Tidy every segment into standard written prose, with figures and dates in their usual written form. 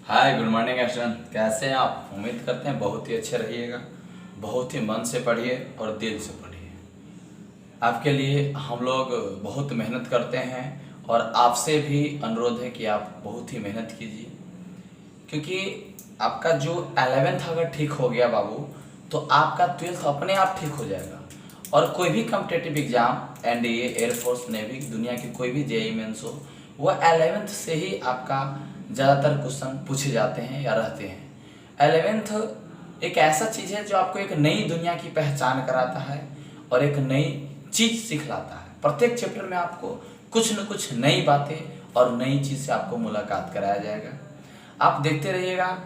हाय, good morning student. कैसे हैं आप? उम्मीद करते हैं बहुत ही अच्छे रहिएगा। बहुत ही मन से पढ़िए और दिल से पढ़िए। आपके लिए हम लोग बहुत मेहनत करते हैं और आपसे भी अनुरोध है कि आप बहुत ही मेहनत कीजिए, क्योंकि आपका जो 11th अगर ठीक हो गया बाबू, तो आपका 12th अपने आप ठीक हो जाएगा। और कोई भी competitive exam, NDA, air force, navy, दुनिया की कोई भी जेईई मेंस हो, वह 11th से ही आपका ज़्यादातर क्वेश्चन पूछे जाते हैं या रहते हैं। 11th एक ऐसा चीज़ है जो आपको एक नई दुनिया की पहचान कराता है और एक नई चीज़ सिखलाता है। प्रत्येक चैप्टर में आपको कुछ न कुछ नई बातें और नई चीज़ से आपको मुलाकात कराया जाएगा। आप देखते रहिएगा।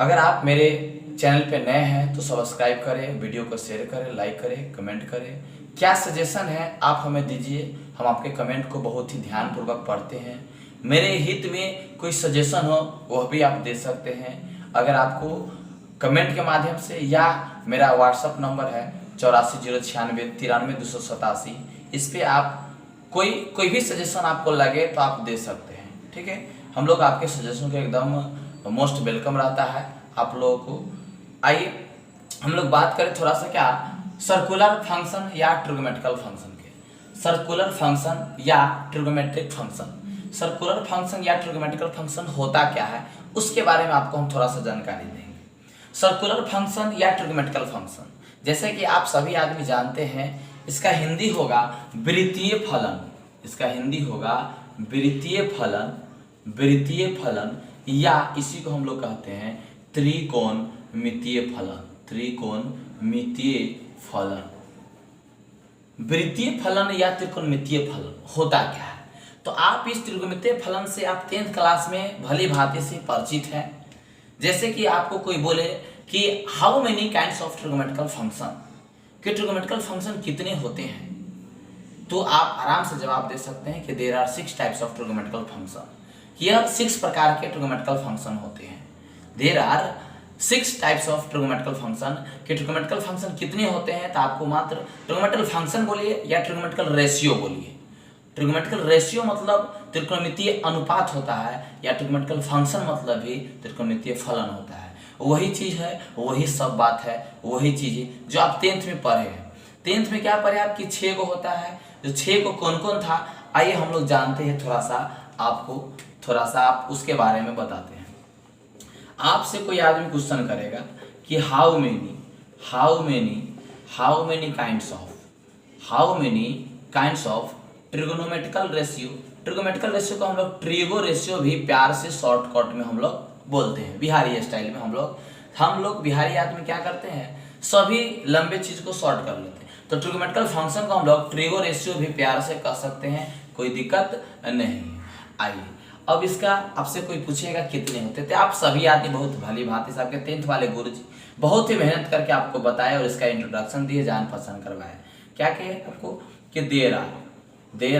अगर आप मेरे चैनल पे नए हैं तो सब्सक्राइब करें, वीडियो को शेयर करें, लाइक करें, कमेंट करें। क्या सजेशन है आप हमें दीजिए, हम आपके कमेंट को बहुत ही ध्यानपूर्वक पढ़ते हैं। मेरे हित में कोई सजेशन हो वह भी आप दे सकते हैं। अगर आपको कमेंट के माध्यम से, या मेरा व्हाट्सअप नंबर है 8409693287, इस पे आप कोई भी सजेशन आपको लगे तो आप दे सकते हैं। ठीक है, हम लोग आपके सजेशन को एकदम मोस्ट वेलकम रहता है आप लोगों को। आइए हम लोग बात करें थोड़ा सा क्या सर्कुलर फंक्शन या ट्रिग्नोमेट्रिकल फंक्शन के। सर्कुलर फंक्शन या ट्रिग्नोमेट्रिक फंक्शन, सर्कुलर फंक्शन या ट्रिग्नोमेट्रिकल फंक्शन होता क्या है, उसके बारे में आपको हम थोड़ा सा जानकारी देंगे। सर्कुलर फंक्शन या ट्रिग्नोमेट्रिकल फंक्शन, जैसे कि आप सभी आदमी जानते हैं, इसका हिंदी होगा वृत्तीय फलन। इसका हिंदी होगा वृत्तीय फलन, वृत्तीय फलन, या इसी को हम लोग कहते हैं त्रिकोणमितीय फलन। त्रिकोणमितीय फलन, वृत्तीय फलन या त्रिकोणमितीय फलन होता क्या है? तो आप इस त्रिकोणमितीय फलन से आप 10th क्लास में भली भांति से परिचित हैं। जैसे कि आपको कोई बोले कि how many kinds of trigonometrical function, कि ट्रिग्नोमेट्रिकल फंक्शन कितने होते हैं, तो आप आराम से जवाब दे सकते हैं कि there are 6 types of trigonometrical function. यह 6 प्रकार के ट्रिग्नोमेट्रिकल फंक्शन होते हैं। There are 6 types of trigonometrical function. कि ट्रिग्नोमेट्रिकल फंक्शन कितने होते हैं, तो आपको मात्र ट्रिग्नोमेट्रिकल फंक्शन बोलिए या ट्रिग्नोमेट्रिकल रेशियो बोलिए। ट्रिग्नोमेट्रिकल रेशियो मतलब त्रिकोणमितीय अनुपात होता है, या ट्रिग्नोमेट्रिकल फंक्शन मतलब भी त्रिकोणमितीय फलन होता है। वही चीज है, वही सब बात है, वही चीज है जो आप 10th में पढ़े हैं। 10th में क्या पढ़े आपकी 6 को होता है। जो 6 को कौन कौन था, आइए हम लोग जानते हैं। थोड़ा सा आप उसके बारे में बताते हैं। आपसे कोई आदमी क्वेश्चन करेगा कि how many kinds of trigonometrical ratio. Trigonometrical ratio को हम लोग ट्रिगो रेशियो भी प्यार से शॉर्टकट में हम लोग बोलते हैं। बिहारी स्टाइल में हम लोग बिहारी आदमी क्या करते हैं, सभी लंबे चीज को शॉर्ट कर लेते हैं। तो ट्रिगोनोमेट्रिकल फंक्शन को हम लोग ट्रिगो रेशियो भी प्यार से कह सकते हैं, कोई दिक्कत नहीं। आइए अब इसका आपसे कोई पूछेगा कितने होते थे, आप सभी आदमी बहुत भली भांति से आपके 10th वाले गुरुजी बहुत ही मेहनत करके आपको बताया और इसका इंट्रोडक्शन दिए, जान पहचान करवाया। क्या कहे आपको कि देयर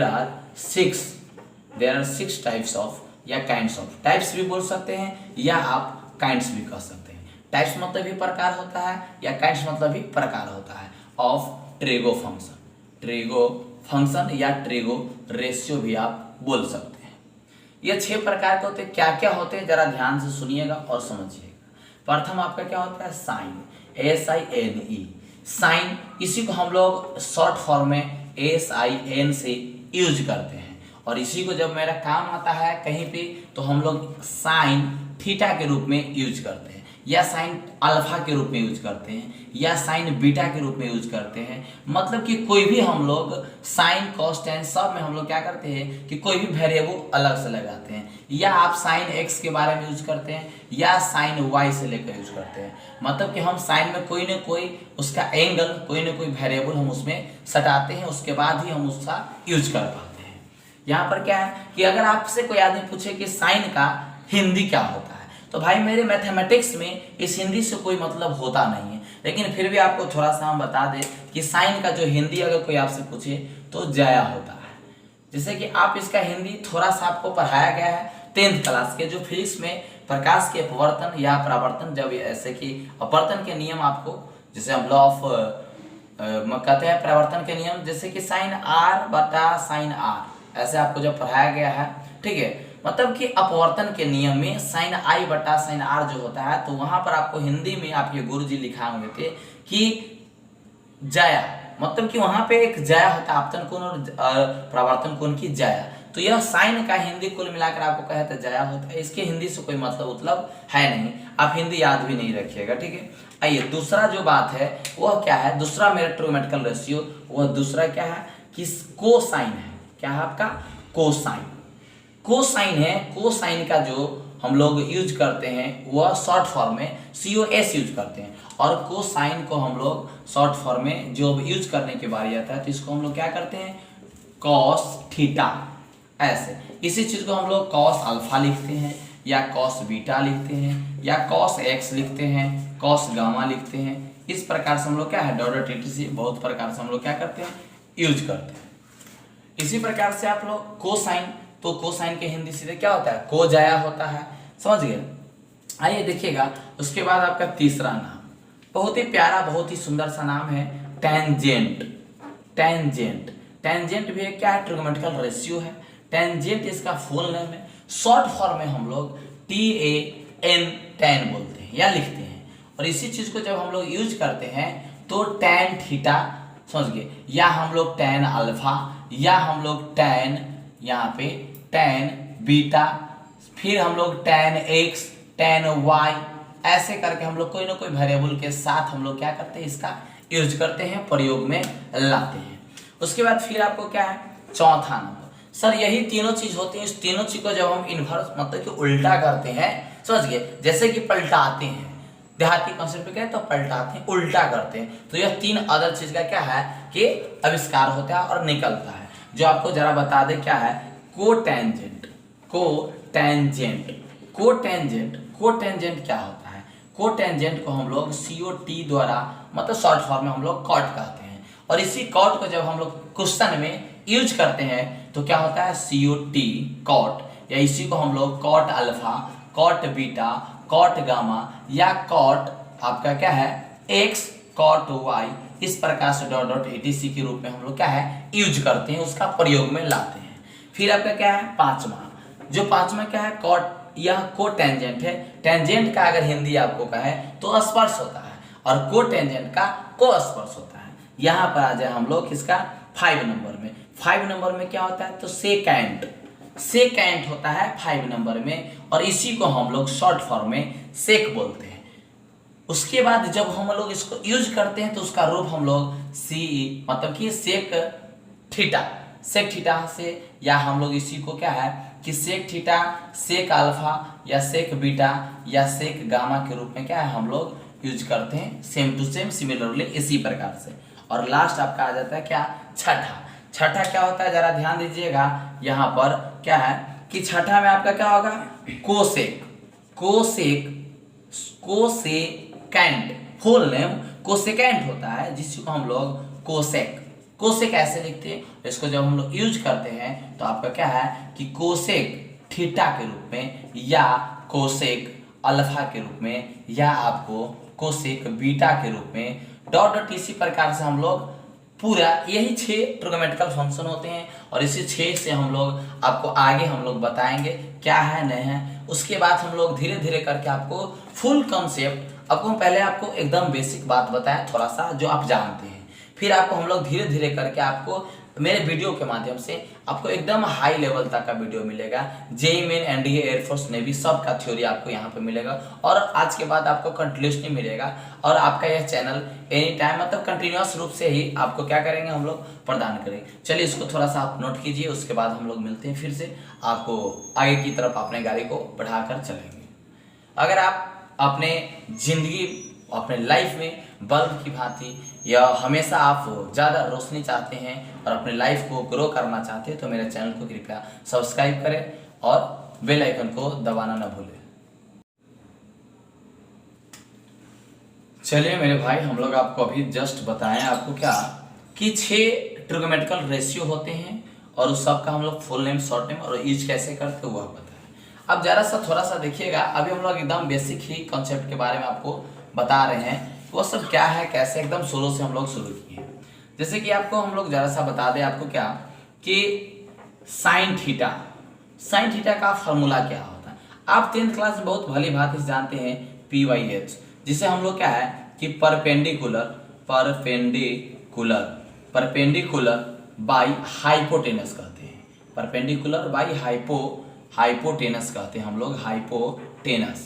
आर 6 टाइप्स ऑफ या काइंड्स ऑफ। टाइप्स भी बोल सकते हैं या आप काइंड्स भी कह सकते हैं। टाइप्स मतलब भी प्रकार होता है या काइंड्स मतलब भी प्रकार होता है ऑफ ट्रिगो फंक्शन या ट्रिगो रेशियो भी आप बोल सकते हैं। ये 6 प्रकार के होते हैं। क्या क्या होते हैं जरा ध्यान से सुनिएगा और समझिएगा। प्रथम आपका क्या होता है, साइन, SINE, साइन। इसी को हम लोग शॉर्ट फॉर्म में SIN से यूज करते हैं। और इसी को जब मेरा काम आता है कहीं पे, तो हम लोग साइन थीटा के रूप में यूज करते हैं, या साइन अल्फा के रूप में यूज करते हैं, या साइन बीटा के रूप में यूज करते हैं। मतलब कि कोई भी हम लोग साइन, कॉस, टेन सब में हम लोग क्या करते हैं कि कोई भी वेरिएबल अलग से लगाते हैं। या आप साइन x के बारे में यूज करते हैं, या साइन y से लेकर यूज करते हैं। मतलब कि हम साइन में कोई न कोई उसका एंगल, कोई न कोई वेरिएबल हम उसमें सटाते हैं, उसके बाद ही हम उसका यूज कर पाते हैं। यहाँ पर क्या है कि अगर आपसे कोई आदमी पूछे कि साइन का हिंदी क्या होता है, तो भाई मेरे मैथमेटिक्स में इस हिंदी से कोई मतलब होता नहीं है, लेकिन फिर भी आपको थोड़ा सा हम बता दें कि साइन का जो हिंदी अगर कोई आपसे पूछे तो जया होता है। जैसे कि आप इसका हिंदी थोड़ा सा आपको पढ़ाया गया है 10th क्लास के जो फिजिक्स में प्रकाश के अपवर्तन या परावर्तन, जब ऐसे कि अपवर्तन के नियम आपको, जैसे हम लॉ ऑफ कहते हैं परावर्तन के नियम, जैसे कि साइन R बटा साइन R, ऐसे आपको जब पढ़ाया गया है। ठीक है, मतलब कि अपवर्तन के नियम में साइन आई बटा साइन आर जो होता है, तो वहां पर आपको हिंदी में आपके गुरुजी लिखा हुए थे कि जाया, मतलब कि वहां पे एक जाया होता है आपतन कोण और प्रवर्तन कोण की जाया। तो यह साइन का हिंदी कुल मिलाकर आपको कहे तो जाया होता है, इसके हिंदी से कोई मतलब है नहीं, आप हिंदी याद भी नहीं रखिएगा, ठीक है। आइए दूसरा जो बात है वह क्या है, दूसरा मेरा ट्रिग्नोमेट्रिकल रेशियो, वह दूसरा क्या है कि कोसाइन है। क्या है आपका कोसाइन, कोसाइन है। कोसाइन का जो हम लोग यूज करते हैं वह शॉर्ट फॉर्म में COS यूज करते हैं, और कोसाइन को हम लोग शॉर्ट फॉर्म में जो यूज करने की बारी आता है तो इसको हम लोग क्या करते हैं कॉस थीटा, ऐसे। इसी चीज को हम लोग कॉस अल्फा लिखते हैं, या कॉस बीटा लिखते हैं, या कॉस एक्स लिखते हैं, कॉस गामा लिखते हैं। इस प्रकार से हम लोग क्या है डॉट से बहुत प्रकार से हम लोग क्या करते हैं यूज करते हैं। इसी प्रकार से आप लोग कोसाइन, तो कोसाइन के हिंदी सीधे क्या होता है को जाया होता है, समझ गए। आइए देखिएगा उसके बाद आपका तीसरा नाम बहुत ही प्यारा बहुत ही सुंदर सा नाम है टेंजेंट। टेंजेंट, टेंजेंट भी क्या है ट्रिग्नोमेट्रिकल रेशियो है। टेंजेंट इसका फुल नेम है, शॉर्ट फॉर्म में हम लोग TAN टैन बोलते हैं या लिखते हैं। और इसी चीज को जब हम लोग यूज करते हैं तो टैन थीटा, समझ गए, या हम लोग टैन अल्फा, या हम लोग टैन यहाँ पे टैन बीटा, फिर हम लोग टैन एक्स, टैन वाई, ऐसे करके हम लोग कोई ना कोई वेरिएबल के साथ हम लोग क्या करते हैं इसका यूज करते हैं, प्रयोग में लाते हैं। उसके बाद फिर आपको क्या है चौथा नंबर, सर यही तीनों चीज होती हैं, इस तीनों चीज को जब हम इन्वर्स मतलब कि उल्टा करते हैं, समझ गए, जैसे कि पलटाते हैं, देहाती कॉन्सेप्ट पे क्या है तो पलटाते हैं उल्टा करते हैं, तो यह तीन अदर चीज का क्या है कि आविष्कार होता है और निकलता है। जो आपको जरा बता दे क्या है कोटेंजेंट। कोटेंजेंट, कोटेंजेंट, कोटेंजेंट क्या होता है, कोटेंजेंट को हम लोग COT द्वारा मतलब शॉर्ट फॉर्म में हम लोग कॉट कहते हैं, और इसी कॉट को जब हम लोग क्वेश्चन में यूज करते हैं तो क्या होता है COT कॉट, या इसी को हम लोग cot alpha, cot beta, cot gamma, या कॉट आपका क्या है एक्स, कॉट वाई, इस प्रकार से डॉट etc के रूप में हम लोग क्या है यूज करते हैं, उसका प्रयोग में लाते हैं। फिर आपका क्या है पांचवा, जो पांचवा क्या है कॉट, यह कोटेंजेंट है। टेंजेंट का अगर हिंदी आपको कहे तो स्पर्श होता है, और कोटेंजेंट का को स्पर्श होता है। यहाँ पर आ जाए हम लोग किसका 5 नंबर में। 5 नंबर में क्या होता है तो सेकेंट, सेकेंट होता है 5 नंबर में, और इसी को हम लोग शॉर्ट फॉर्म में सेक बोलते हैं। उसके बाद जब हम लोग इसको यूज करते हैं तो उसका रूप हम लोग CE मतलब कि सेक थीटा, सेक थीटा से, या हम लोग इसी को क्या है कि सेक थीटा, सेक अल्फा, या सेक बीटा, या सेक गामा के रूप में क्या है हम लोग यूज करते हैं, सेम टू सेम सिमिलरली इसी प्रकार से। और लास्ट आपका आ जाता है क्या छठा। छठा क्या होता है जरा ध्यान दीजिएगा, यहाँ पर क्या है कि छठा में आपका क्या होगा cosec. Cosec, cosecant, full name cosecant होता है, जिसको हम लोग कोसेक, कोसेक ऐसे लिखते हैं। इसको जब हम लोग यूज करते हैं तो आपका क्या है कि कोसेक थीटा के रूप में, या कोसेक अल्फा के रूप में, या आपको कोसेक बीटा के रूप में, डॉट इसी प्रकार से हम लोग पूरा यही 6 ट्रिग्नोमेट्रिकल फंक्शन होते हैं, और इसी 6 से हम लोग आपको आगे हम लोग बताएंगे क्या है नहीं है। उसके बाद हम लोग धीरे धीरे करके आपको फुल कॉन्सेप्ट, आपको पहले आपको एकदम बेसिक बात बताएं थोड़ा सा जो आप जानते हैं, फिर आपको हम लोग धीरे धीरे करके आपको मेरे वीडियो के माध्यम से आपको एकदम हाई लेवल तक का वीडियो मिलेगा। JEE main, NDA, air force, navy सब का थ्योरी आपको यहाँ पे मिलेगा, और आज के बाद आपको कंटिन्यूसली मिलेगा, और आपका यह चैनल एनी टाइम मतलब कंटिन्यूस रूप से ही आपको क्या करेंगे हम लोग प्रदान करेंगे। चलिए इसको थोड़ा सा आप नोट कीजिए, उसके बाद हम लोग मिलते हैं फिर से, आपको आगे की तरफ अपने गाड़ी को बढ़ाकर चलेंगे। अगर आप अपने जिंदगी अपने लाइफ में बल्ब की भांति या हमेशा आप ज़्यादा रोशनी चाहते हैं और अपने लाइफ को ग्रो करना चाहते हैं तो मेरे चैनल को कृपया सब्सक्राइब करें और बेल आइकन को दबाना ना भूलें। चलिए मेरे भाई, हम लोग आपको अभी जस्ट बताएं आपको क्या कि 6 ट्रिग्नोमेट्रिकल रेशियो होते हैं, और उस सब का हम लोग फुल नेम, शॉर्ट नेम और यूज कैसे करते हुआ बताएं। अब जरा सा थोड़ा सा देखिएगा, अभी हम लोग एकदम बेसिक ही कॉन्सेप्ट के बारे में आपको बता रहे हैं, वो सब क्या है कैसे, एकदम शुरू से हम लोग शुरू किए हैं। जैसे कि आपको हम लोग जरा सा बता दें आपको क्या कि साइन थीटा, साइन थीटा का फॉर्मूला क्या होता है? आप 10th क्लास में बहुत भली भांति से जानते हैं PYH, जिसे हम लोग क्या है कि परपेंडिकुलर बाई हाइपोटेनस कहते हैं। परपेंडिकुलर बाई हाइपोटेनस कहते हैं हम लोग, हाइपोटेनस,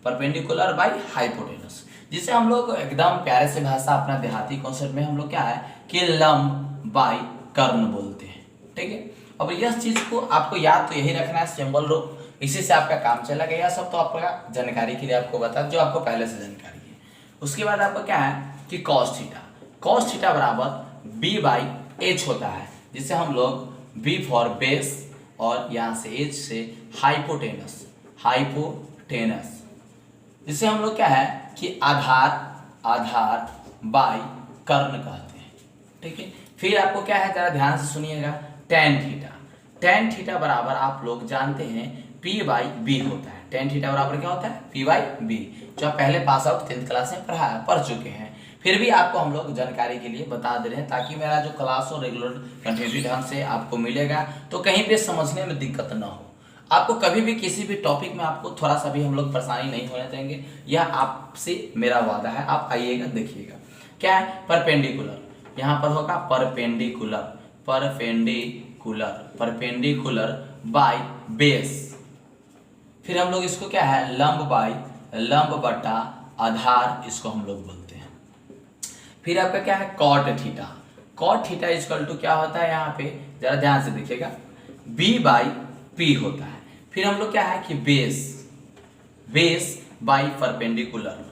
परपेंडिकुलर बाई हाइपोटेनस, जिसे हम लोग एकदम प्यारे से भाषा अपना देहाती कॉन्सेप्ट में हम लोग क्या है कि लंब बाई कर्ण बोलते हैं। ठीक है, अब यह चीज को आपको याद तो यही रखना है, सिंबल रूप, इसी से आपका काम चला गया। सब तो आपका जानकारी के लिए आपको बता, जो आपको पहले से जानकारी है। उसके बाद आपको क्या है कि कॉस थीटा बराबर B/H होता है, जिसे हम लोग B फॉर बेस और यहाँ से H से हाइपोटेनस, जिसे हम लोग क्या है कि आधार बाई कर्ण कहते हैं। ठीक है, फिर आपको क्या है जरा ध्यान से सुनिएगा, tan थीटा बराबर आप लोग जानते हैं P/B होता है। tan थीटा बराबर क्या होता है? P/B, जो आप पहले पास आउट 10th क्लास में पढ़ चुके हैं। फिर भी आपको हम लोग जानकारी के लिए बता दे रहे हैं, ताकि मेरा जो क्लास हो रेगुलर कंटिन्यूटी ढंग से आपको मिलेगा, तो कहीं पे समझने में दिक्कत ना हो। आपको कभी भी किसी भी टॉपिक में आपको थोड़ा सा भी हम लोग परेशानी नहीं होने देंगे, यह आपसे मेरा वादा है। आप आइएगा, देखिएगा क्या है परपेंडिकुलर, यहाँ पर होगा परपेंडिकुलर बाई बेस, फिर हम लोग इसको क्या है लंब बटा आधार, इसको हम लोग बोलते हैं। फिर आपका क्या है कॉट थीटा इक्वल टू क्या होता है, यहाँ पे जरा ध्यान से देखिएगा, B/P होता है। फिर हम लोग क्या है कि बेस बाई परपेंडिकुलर,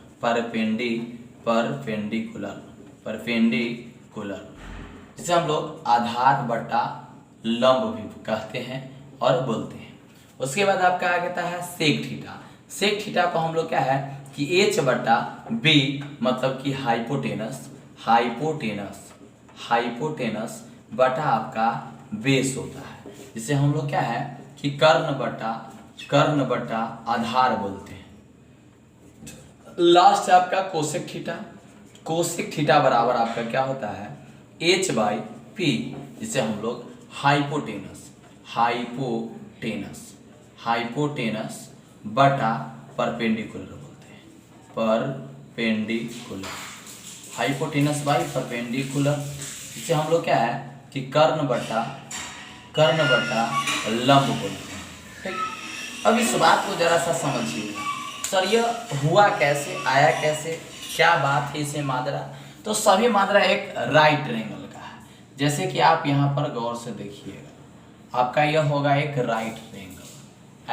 जिसे हम लोग आधार बटा लंब भी कहते हैं और बोलते हैं। उसके बाद आपका आ जाता है सेक थीटा को हम लोग क्या है कि H/B, मतलब कि हाइपोटेनस बटा आपका बेस होता है, जिसे हम लोग क्या है कि कर्ण बटा आधार बोलते हैं। लास्ट आपका कोसेक थीटा बराबर आपका क्या होता है H/P, जिसे हम लोग हाइपोटेनस बटा परपेंडिकुलर बोलते हैं, हाइपोटेनस बाई परपेंडिकुलर, जिसे हम लोग क्या है कि कर्ण बटा लंब बोलते हैं। ठीक, अब इस बात को जरा सा समझिएगा, सर यह हुआ कैसे, आया कैसे, क्या बात है इसे मात्रा? तो सभी मात्रा एक राइट ट्रायंगल का है। जैसे कि आप यहाँ पर गौर से देखिएगा, आपका यह होगा एक राइट ट्रायंगल,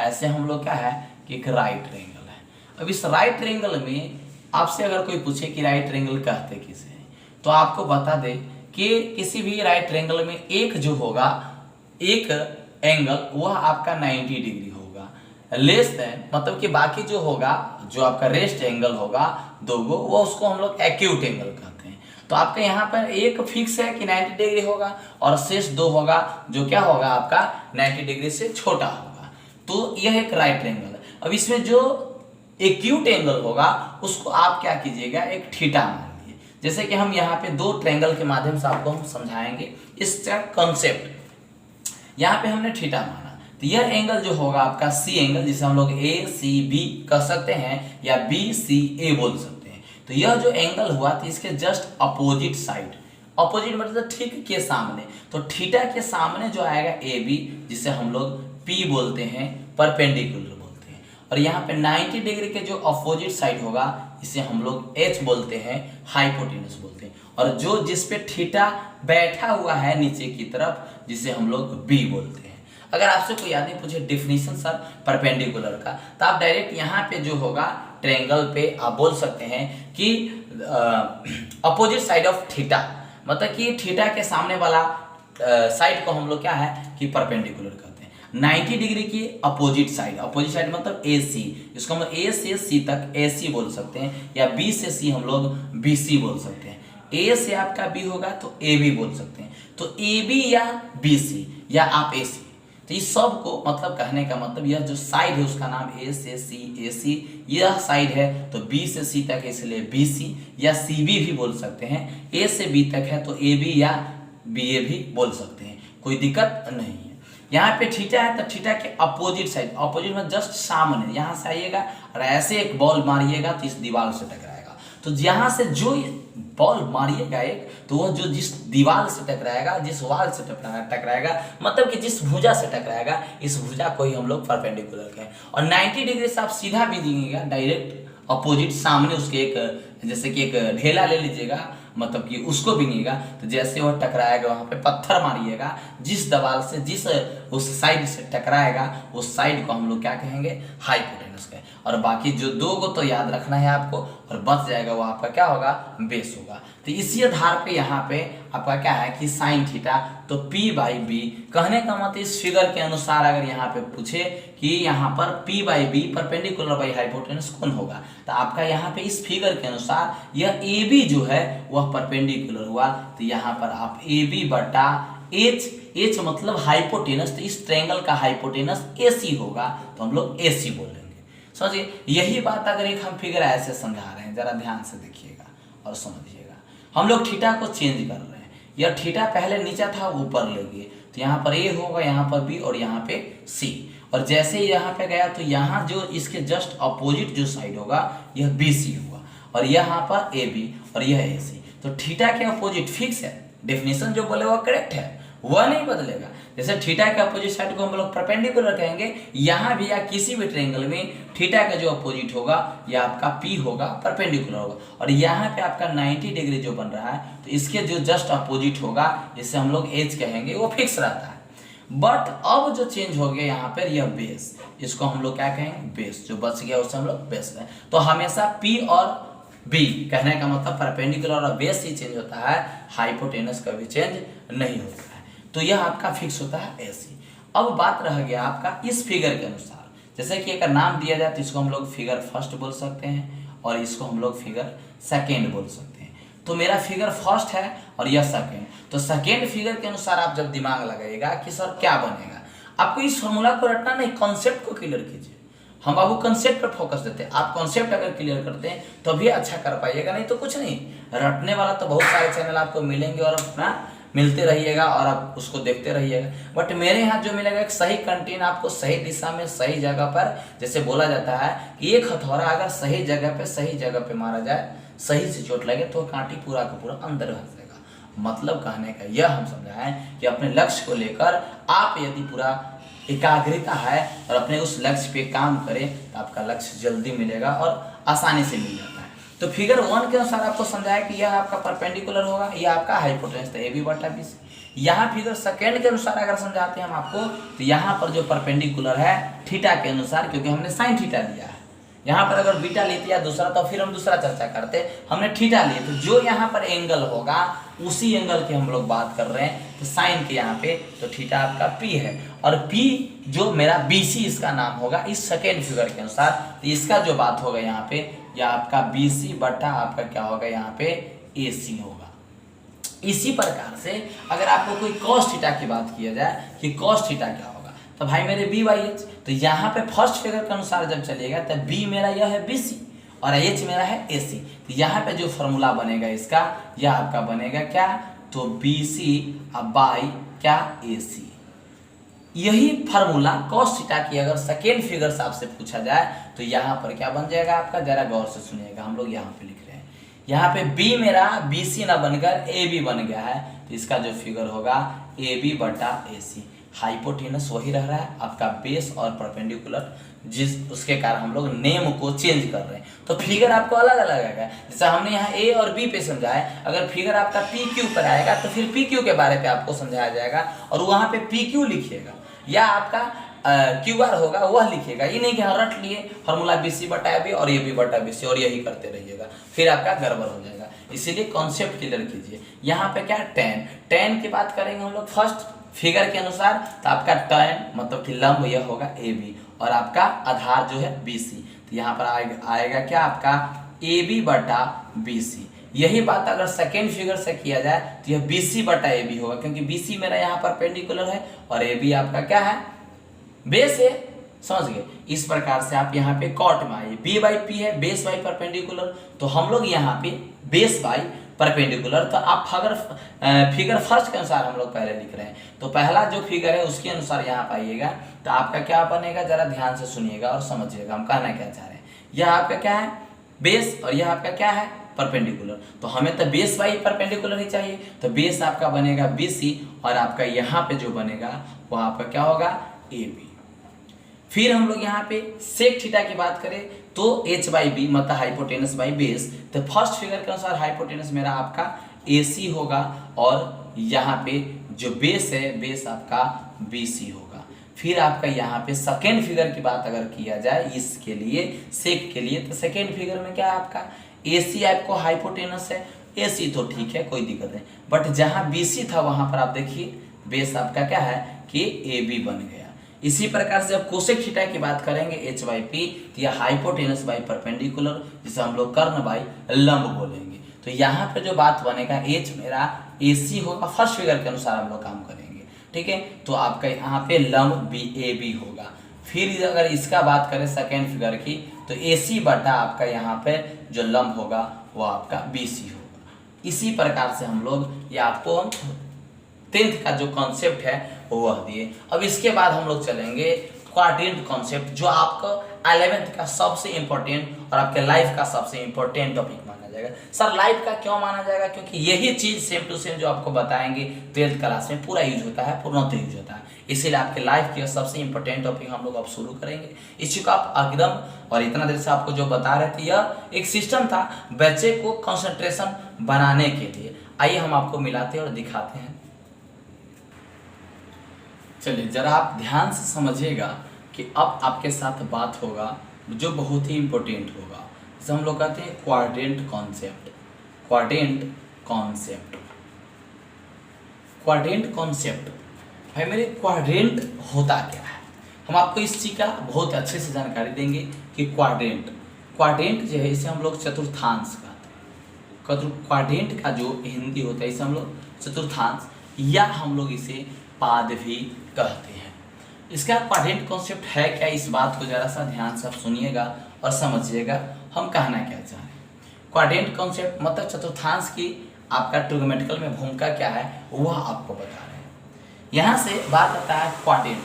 ऐसे हम लोग क्या है कि एक राइट ट्रायंगल है। अब इस राइट ट्रायंगल में आपसे अगर कोई पूछे कि राइट ट्रायंगल कहते किसे हैं, तो आपको बता दे कि किसी भी राइट ट्रायंगल में एक जो होगा एक एंगल वह आपका 90 डिग्री होगा, लेस देन, मतलब कि बाकी जो होगा जो आपका रेस्ट एंगल होगा दोगो, वो उसको हम लोग एक्यूट एंगल कहते हैं। तो आपका यहाँ पर एक फिक्स है कि 90 डिग्री होगा और शेष दो होगा जो क्या होगा आपका 90 डिग्री से छोटा होगा। तो यह एक राइट ट्रायंगल है। अब इसमें जो एक्यूट एंगल होगा उसको आप क्या कीजिएगा, एक थीटा मान लीजिए। जैसे कि हम यहाँ पे दो ट्रायंगल के माध्यम से आपको हम समझाएंगे इसका कॉन्सेप्ट। यहाँ पे हमने थीटा माना, तो यह एंगल जो होगा आपका सी एंगल, जिसे हम लोग ACB कह सकते हैं या BCA बोल सकते हैं। तो यह जो एंगल हुआ तो इसके जस्ट अपोजिट साइड, अपोजिट मतलब ठीक के सामने, तो थीटा के सामने जो आएगा AB, जिसे हम लोग P बोलते हैं, परपेंडिकुलर बोलते हैं। और यहाँ पे 90 डिग्री के जो अपोजिट साइड होगा इसे हम लोग H बोलते हैं, हाइपोटेनस बोलते हैं। और जो जिस पे थीटा बैठा हुआ है नीचे की तरफ, जिसे हम लोग B बोलते हैं। अगर आपसे कोई आदमी पूछे डेफिनेशन सर परपेंडिकुलर का, तो आप डायरेक्ट यहाँ पे जो होगा ट्रायंगल पे आप बोल सकते हैं कि अपोजिट साइड ऑफ थीटा, मतलब कि थीटा के सामने वाला साइड को हम लोग क्या है कि परपेंडिकुलर कहते हैं। 90 डिग्री की अपोजिट साइड मतलब AC, इसको हम A से C तक AC बोल सकते हैं, या B से C हम लोग BC बोल सकते हैं। A से आपका B होगा तो AB बोल सकते हैं। तो AB या BC या आप AC, तो इस सब को मतलब कहने का मतलब यह जो साइड है उसका नाम A से C AC, यह साइड है तो B से C तक है इसलिए BC या CB भी बोल सकते हैं। A से B तक है तो AB या BA भी बोल सकते हैं, कोई दिक्कत नहीं है। यहाँ पे थीटा है तो थीटा के अपोजिट साइड, अपोजिट में जस्ट सामने, यहाँ से आइएगा और ऐसे एक बॉल मारिएगा तो इस दीवार से टकराएगा। तो यहाँ से जो बॉल मारिएगा एक, तो वो जो जिस दीवार से टकराएगा, जिस वाल से टकराएगा, मतलब कि जिस भुजा से टकराएगा, इस भुजा को ही हम लोग परपेंडिकुलर कहें। और 90 डिग्री से आप सीधा भी दीजिएगा डायरेक्ट अपोजिट सामने उसके, एक जैसे कि एक ढेला ले लीजिएगा, मतलब कि उसको बीनिएगा, तो जैसे वो टकराएगा वहाँ पे पत्थर मारिएगा, जिस दीवार से जिस उस साइड से टकराएगा उस साइड को हम लोग क्या कहेंगे, हाइपोटेनस कहें। और बाकी जो दो को तो याद रखना है आपको, और बच जाएगा वो आपका क्या होगा, बेस होगा। तो इसी आधार पे यहाँ पे आपका क्या है कि साइन थीटा, तो P/B, कहने का मतलब इस फिगर के अनुसार अगर यहाँ पे पूछे कि यहाँ पर P/B परपेंडिकुलर बाई हाइपोटेनस कौन होगा, तो आपका यहाँ पे इस फिगर के अनुसार यह AB जो है वह परपेंडिकुलर हुआ, तो यहाँ पर आप AB बटा H मतलब हाइपोटेनस, तो इस ट्रायंगल का हाइपोटेनस AC होगा, तो हम लोग AC बोलेंगे। समझिए, यही बात अगर एक हम फिगर ऐसे समझा रहे हैं, जरा ध्यान से देखिएगा और समझिएगा। हम लोग थीटा को चेंज कर रहे हैं, यह थीटा पहले नीचे था ऊपर ले गए, तो यहाँ पर A होगा, यहाँ पर B और यहाँ पे C। और जैसे ही यहाँ पे गया तो यहाँ जो इसके जस्ट अपोजिट जो साइड होगा यह BC हुआ, और यहाँ पर AB और यह AC। तो थीटा के अपोजिट फिक्स है, डेफिनेशन जो बोले वो करेक्ट है, वह नहीं बदलेगा। जैसे थीटा के अपोजिट साइड को हम लोग परपेंडिकुलर कहेंगे, यहाँ भी या किसी भी ट्रायंगल में थीटा का जो अपोजिट होगा यह आपका P होगा, परपेंडिकुलर होगा। और यहाँ पे आपका 90 डिग्री जो बन रहा है, तो इसके जो जस्ट अपोजिट होगा जिसे हम लोग H कहेंगे, वो फिक्स रहता है। बट अब जो चेंज हो गया यहाँ पर यह बेस, इसको हम लोग क्या कहेंगे, बेस, जो बच गया उसे हम लोग बेस कहें। तो हमेशा P और B कहने का मतलब परपेंडिकुलर और बेस ही चेंज होता है, हाइपोटेनस का भी चेंज नहीं होता है। तो यह आपका फिक्स होता है AC। अब बात रह गया आपका इस फिगर के अनुसार, जैसे कि अगर नाम दिया जाए तो इसको हम लोग फिगर फर्स्ट बोल सकते हैं और इसको हम लोग फिगर सेकेंड बोल सकते हैं। तो मेरा फिगर फर्स्ट है और यह सेकेंड, तो सेकेंड फिगर के अनुसार आप जब दिमाग लगाइएगा कि सर क्या बनेगा, आपको इस फॉर्मूला को रटना नहीं, कॉन्सेप्ट को क्लियर कीजिए। हम बाबू कंसेप्ट पर फोकस देते हैं, आप कॉन्सेप्ट अगर क्लियर करते हैं तो भी अच्छा कर पाइएगा, नहीं तो कुछ नहीं। रटने वाला तो बहुत सारे चैनल आपको मिलेंगे और अपना मिलते रहिएगा और आप उसको देखते रहिएगा, बट मेरे यहाँ जो मिलेगा एक सही कंटेंट आपको सही दिशा में सही जगह पर। जैसे बोला जाता है कि एक हथौड़ा अगर सही जगह पे मारा जाए, सही से चोट लगे तो कांटी पूरा का पूरा अंदर रह जाएगा। मतलब कहने का यह हम समझाएं कि अपने लक्ष्य को लेकर आप यदि पूरा एकाग्रता है और अपने उस लक्ष्य पे काम करें तो आपका लक्ष्य जल्दी मिलेगा और आसानी से मिल जाता है। तो फिगर 1 के अनुसार आपको समझाया कि यह आपका परपेंडिकुलर होगा, यह आपका हाइपोटेनस था AB बटा BC। यहाँ फिगर सेकेंड के अनुसार अगर समझाते हैं हम आपको, तो यहाँ पर जो परपेंडिकुलर है थीटा के अनुसार, क्योंकि हमने साइन थीटा लिया है, यहाँ पर अगर बीटा लेते या दूसरा तो फिर हम दूसरा चर्चा करते, हमने थीटा लिए, तो जो यहाँ पर एंगल होगा उसी एंगल की हम लोग बात कर रहे हैं। तो साइन के यहाँ पे तो थीटा आपका P है, और P जो मेरा BC इसका नाम होगा इस सेकेंड फिगर के अनुसार, तो इसका जो बात होगा यहाँ पे या आपका BC बटा आपका क्या होगा यहाँ पे AC होगा। इसी प्रकार से अगर आपको कोई cos थीटा की बात किया जाए कि cos थीटा क्या होगा, तो भाई मेरे B/H, तो यहाँ पे फर्स्ट फिगर के अनुसार जब चलिएगा तो B मेरा यह है BC और H मेरा है AC। तो यहाँ पे जो फॉर्मूला बनेगा इसका, यह आपका बनेगा क्या, तो BC बाई क्या AC। यही फार्मूला cos थीटा की अगर सेकेंड फिगर से आपसे पूछा जाए तो यहाँ पर क्या बन जाएगा आपका, जरा गौर से सुनिएगा। हम लोग यहाँ पे लिख रहे हैं, यहाँ पे B मेरा BC ना बनकर AB बन गया है, तो इसका जो फिगर होगा AB बटा AC। हाइपोटेनस वही रह रहा है आपका बेस और परपेंडिकुलर, जिस उसके कारण हम लोग नेम को चेंज कर रहे हैं। तो फिगर आपको अलग अलग आएगा, जैसे हमने यहाँ A और B पे समझाया, अगर फिगर आपका PQ पर आएगा तो फिर PQ के बारे पे आपको समझाया जाएगा और वहाँ पे PQ लिखिएगा, या आपका QR होगा वह लिखिएगा। ये नहीं कि हाँ रट लिए फॉर्मूला BC बटा AB और AB बटा BC और यही करते रहिएगा, फिर आपका गड़बड़ हो जाएगा। इसीलिए कॉन्सेप्ट क्लियर कीजिए। यहाँ पे क्या टेन की बात करेंगे हम लोग फर्स्ट फिगर के अनुसार, तो आपका टेन मतलब कि लंब यह होगा AB और आपका आधार जो है BC। तो यहाँ पर आएगा क्या आपका AB बटा BC। यही बात अगर सेकेंड फिगर से किया जाए तो यह BC बटा AB होगा, क्योंकि BC मेरा यहाँ परपेंडिकुलर है और AB आपका क्या है, बेस है। समझ गए। इस प्रकार से आप यहाँ पे कॉट में आइए, B/P है, बेस बाई परपेंडिकुलर, तो हम लोग यहाँ पे बेस बाई परपेंडिकुलर। तो आप फिगर फर्स्ट के अनुसार हम लोग पहले लिख रहे हैं, तो पहला जो फिगर है उसके अनुसार यहाँ पाइएगा। तो आपका क्या बनेगा, जरा ध्यान से सुनिएगा और समझिएगा हम कहना क्या चाह रहे हैं। यह आपका क्या है, बेस, और यह आपका क्या है, परपेंडिकुलर। तो हमें तो बेस बाई परपेंडिकुलर ही चाहिए, तो बेस आपका बनेगा BC, और आपका यहाँ पे जो बनेगा वो आपका क्या होगा, AB। फिर हम लोग यहाँ पे सेक थीटा की बात करें तो H/B मतलब हाइपोटेनस बाई बेस। तो फर्स्ट फिगर के अनुसार हाइपोटेनस मेरा आपका AC होगा, और यहाँ पे जो बेस है, बेस आपका BC होगा। फिर आपका यहाँ पे सेकेंड फिगर की बात अगर किया जाए इसके लिए, सेक के लिए, तो सेकेंड फिगर में क्या है आपका AC आपको हाइपोटेनस है, AC तो ठीक है कोई दिक्कत नहीं, बट जहाँ BC था वहां पर आप देखिए बेस आपका क्या है कि AB बन गया। इसी प्रकार से जब कोसेक थीटा की बात करेंगे H/P, तो यह हाइपोटेनस बाई परपेंडिकुलर, जिसे हम लोग कर्ण बाई लंब बोलेंगे। तो यहाँ पे जो बात बनेगा H मेरा AC होगा, फर्स्ट फिगर के अनुसार हम लोग काम करेंगे, ठीक है। तो आपका यहाँ पे लंब AB होगा। फिर अगर इसका बात करें सेकेंड फिगर की, तो AC बटा आपका यहाँ पे जो लंब होगा वो आपका BC होगा। इसी प्रकार से हम लोग ये आपको 10th का जो कॉन्सेप्ट है वह दिए। अब इसके बाद हम लोग चलेंगे क्वाड्रेंट कॉन्सेप्ट, जो आपका 11th का सबसे इंपॉर्टेंट और आपके लाइफ का सबसे इंपॉर्टेंट टॉपिक माना जाएगा। सर लाइफ का क्यों माना जाएगा, क्योंकि यही चीज सेम टू सेम जो आपको बताएंगे 12th क्लास में पूरा यूज होता है, पूर्णतः यूज होता है। इसीलिए आपके लाइफ की सबसे इंपॉर्टेंट टॉपिक हम लोग अब शुरू करेंगे। इसी को आप एकदम, और इतना देर से आपको जो बता रहे थे यह एक सिस्टम था बच्चे को कंसंट्रेशन बनाने के लिए। आइए हम आपको मिलाते हैं और दिखाते हैं। चलिए जरा आप ध्यान से समझिएगा कि अब आपके साथ बात होगा जो बहुत ही इंपॉर्टेंट होगा, जिसे हम लोग कहते हैं quadrant concept. Quadrant concept, quadrant concept भाई मेरे, क्वाड्रेंट होता क्या है, हम आपको इस चीज का बहुत अच्छे से जानकारी देंगे कि क्वाड्रेंट, क्वाड्रेंट जो है इसे हम लोग चतुर्थांश कहते हैं। क्वाड्रेंट का जो हिंदी होता है इसे हम लोग चतुर्थांश, या हम लोग इसे पाद भी कहते हैं। इसका क्वाड्रेंट कॉन्सेप्ट है क्या, इस बात को जरा सा ध्यान से आप सुनिएगा और समझिएगा हम कहना क्या चाह रहे हैं। क्वाड्रेंट कॉन्सेप्ट मतलब चतुर्थांश की आपका ट्रिग्नोमेट्रिकल में भूमिका क्या है वह आपको बता रहे हैं। यहाँ से बात आता है क्वाड्रेंट,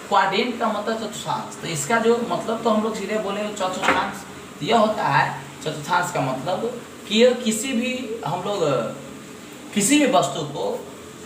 क्वाड्रेंट का मतलब चतुर्थांश। तो इसका जो मतलब तो हम लोग सीधे बोले चतुर्थांश, यह होता है चतुर्थांश का मतलब कि किसी भी हम लोग किसी भी वस्तु को